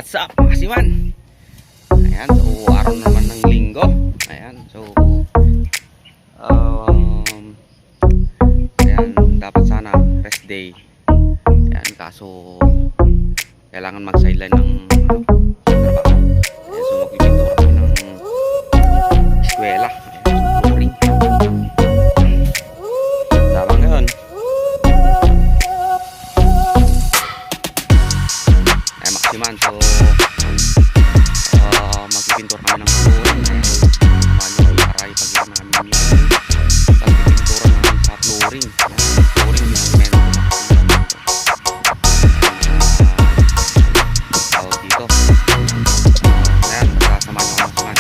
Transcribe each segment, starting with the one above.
What's up mga kasiman? Ayan, so araw naman ng linggo. Ayan, so ayan, dapat sana rest day. Ayan, kaso kailangan mag-sideline ng trabaho. Ayan, so magpipintura kami ng eskwela. Ayan, tama ngayon. Ayan mga kasiman, so magpipintura kami ng flooring. Mali ko i-aray pag namin yung pagpipintura namin sa flooring. Flooring yung cemento tawag dito. Ayan, kasama nyo mga kasiman.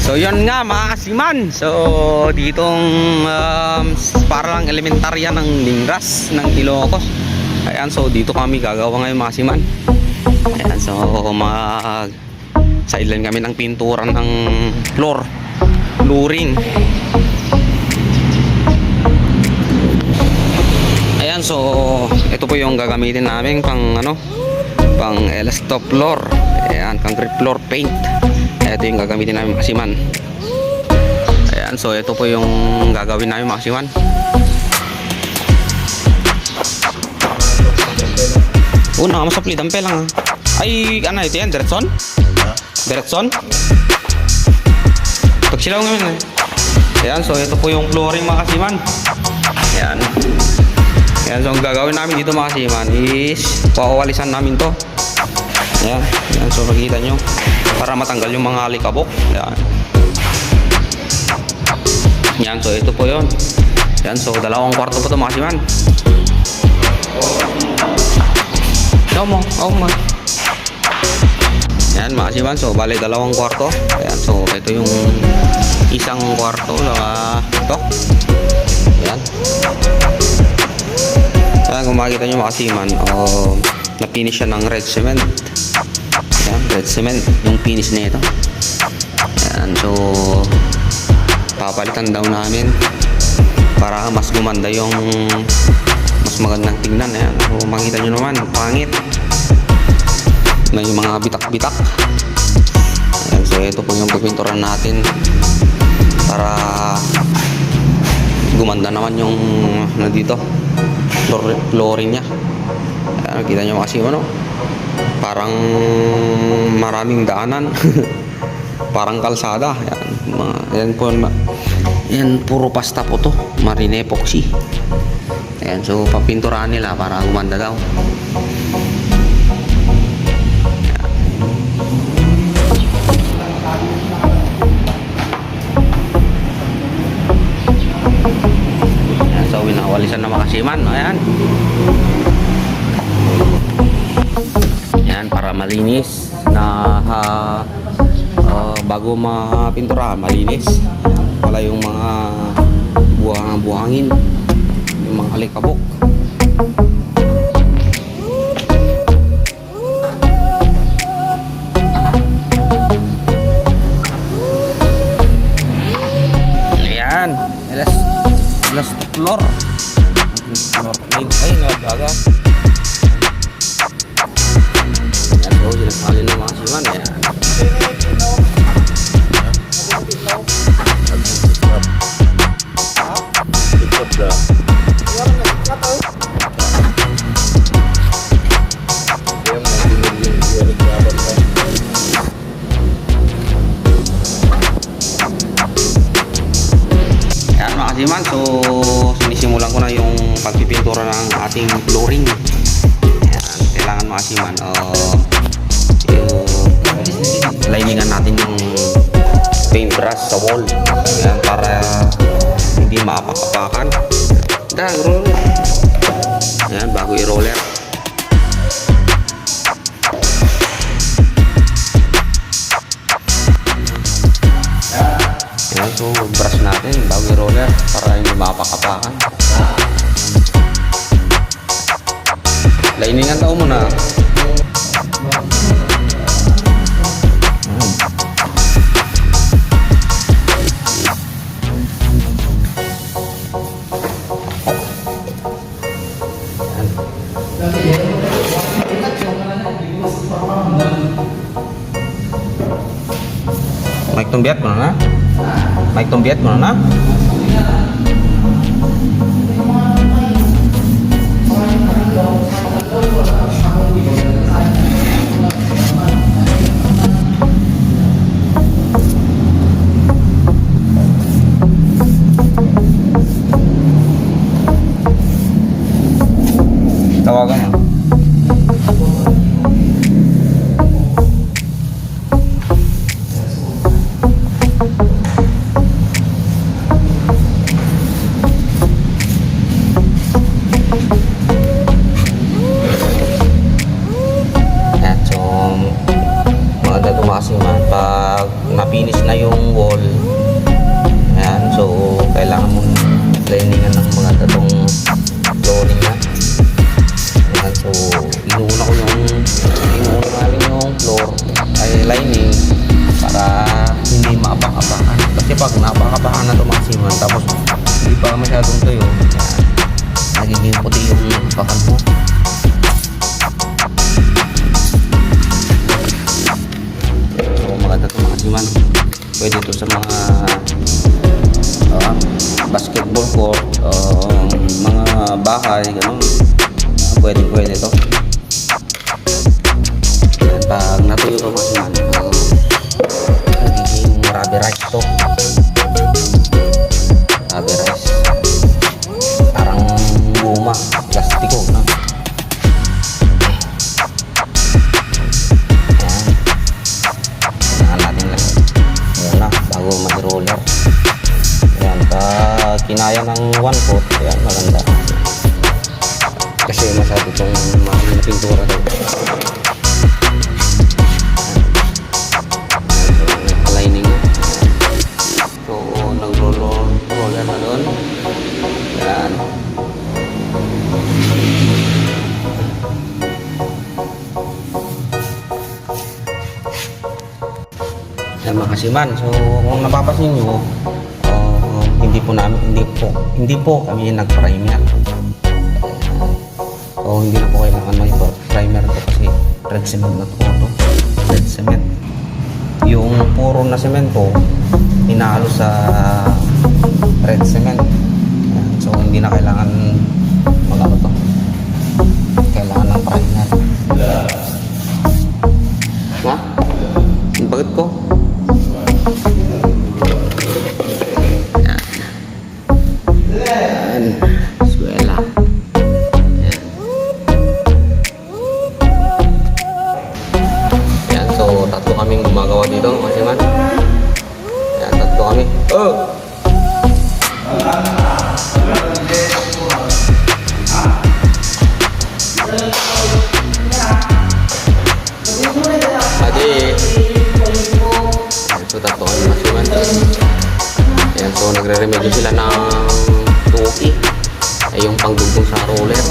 So yun nga mga kasiman. So ditong parang elementarya ng Lingras ng Ilocos. Ayan, so dito kami gagawa ngayon mga kasiman. Ayan, so mag sideline kami ng pintura ng flooring. Ayan, so ito po yung gagamitin namin pang pang elastop floor. Ayan, concrete floor paint. Ito yung gagamitin namin mga kasiman. Ayan, so ito po yung gagawin namin mga kasiman. Nakamasapli, dampe lang ay, ano ito yan, Diretson? Diretson? Pagsilaw ngayon Ayan, so ito po yung flooring mga kasiman. Ayan. Ayan, so ang gagawin namin dito mga kasiman is pauwalisan namin to. Ayan, ayan, so makikita nyo para matanggal yung mga alikabok. Ayan. Ayan, so ito po yun. Ayan, so dalawang kwarto po ito mga kasiman. Ayan mga kasiman, so bali dalawang kwarto. Ayan, so ito yung isang kwarto ito. Ayan. Ayan, kung makikita nyo mga kasiman, na-finish siya ng red cement. Ayan, red cement yung finish na ito. Ayan, so papalitan daw namin para mas gumanda yung mas magandang tingnan. Ayan, so makita nyo naman pangit, may mga bitak-bitak. Ayan, so ito po yung pagpinturan natin para gumanda naman yung dito flooring nya. Ayan, kita nyo kasi parang maraming daanan. Parang kalsada. Ayan po, yan puro pasta po to, marine epoxy. Ayan, so papinturahan nila para gumanda daw. Ayan, so winawalisan na makasiman. Ayan. Ayan, para malinis na bago mapinturahan, malinis. Wala yung mga buhangin, yung mga alikabok. Ayan, last floor. Floor plate. Ay, nagaga. makasiman. Ayan. Ayan mga kasiman, so sinisimulan ko na yung pagpipintura ng ating flooring. Ayan, kailangan mga kasiman yung liningan natin yung paintbrush sa wall. Ayan, para hindi maapak-apakan. Roller. Ayan, bago i-roller. Ayan, so brush natin bago i-roller para hindi maapak-apakan. Liningan daw muna. Mike tumbiat mo na? Mike tumbiat mo na? Tawagan mo. Pag na-finish na yung wall, ayan, so kailangan mong liningan ng mga tatong flooring na. Ayan, so inuuna namin yung floor ay lining para hindi maapak-apakan, kasi pag naapak-apakan na tumasiman tapos hindi pa masyadong tuyo, ayan, nagiging puti yung apakan mo. Pwede ito sa mga basketball court, mga bahay, gano'n. Pwede ito. Yan, pag natuyo ito kasi nagiging rubberized ito. Rubberized. Parang guma, plastiko, no? Bago mag-roller. Ayan, pag kinaya ng 1 coat, ayan, maganda. Kasi masyado itong mahal na pintura daw. Aligning na. So, nag-roller na doon. Ayan. Ayan mga kasiman, so kung napapansin nyo, hindi po kami nag-primer. So hindi na po kailangan may primer to kasi red cement na to. Red cement. Yung puro na semento hinalo sa red cement. Ayan, so hindi na kailangan mag-ano to. Kailangan ng primer. Ha? Bakit ko? Eskwela. Yan, so tatlo kaming gumagawa dito kasi man. Yan, tatlo kami. Adi. So tatlo kami kasi man. Yan, so nagre-remedyo sila ng tuki ay yung pangdugtong sa roller.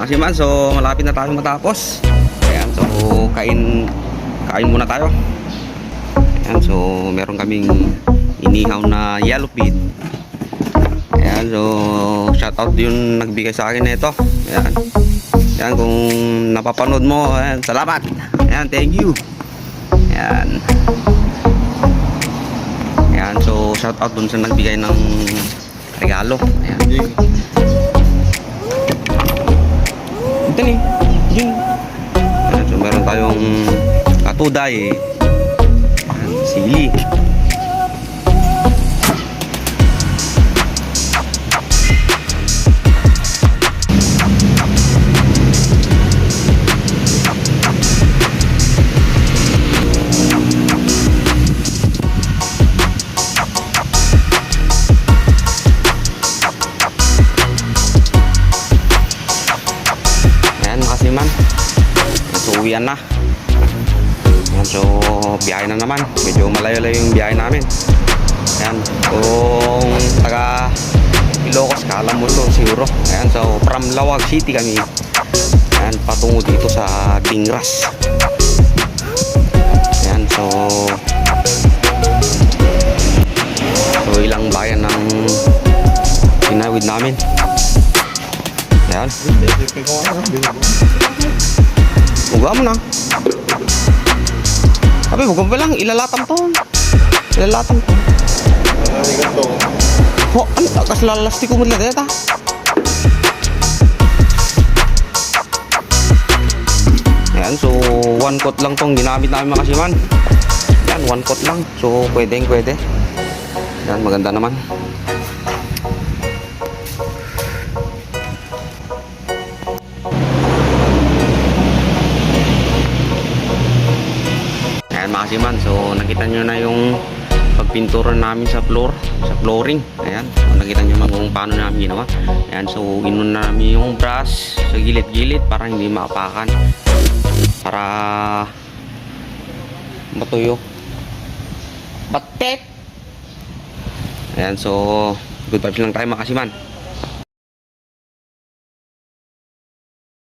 kasiman, so malapit na tayo matapos. Ayan, so kain muna tayo. Ayan, so meron kaming inihaw na yellow feed. Ayan, so shoutout yung nagbigay sa akin nito. Ayan. Ayan, kung napapanood mo, ayan, salamat. Ayan, thank you. Ayan. Ayan, so shoutout dun sa nagbigay ng regalo. Ayan. Ito ni, Jing. Ayan, so meron tayong katuday. Ayan, sili. Man. So uwian na. Ayan, so biyahe na naman. Medyo malayo-layo yung biyahe namin. Ayan, kung taga Ilocos ka, alam mo ito siguro. Ayan, so from Lawag City kami. Ayan, patungo dito sa Tingras. Ayan, so ilang bayan ng pinawid namin. Ayan. Huwag mo na. Sabi, huwag mo lang. Ilalatam to. Ilalatam to. Oh, ano? Kas lalasti ko mula dito. Ayan, so one coat lang tong ginamit namin mga kasiman. Ayan, one coat lang. So, pwede. Ayan, maganda naman. Mga kasiman, so nakita nyo na yung pagpintura namin sa flooring. Ayan, so nakita nyo man kung paano namin ginawa. Ayan, so inon namin yung brush sa gilid-gilid para hindi maapakan, para matuyo. Batek. Ayan, so good vibes lang tayo mga kasiman.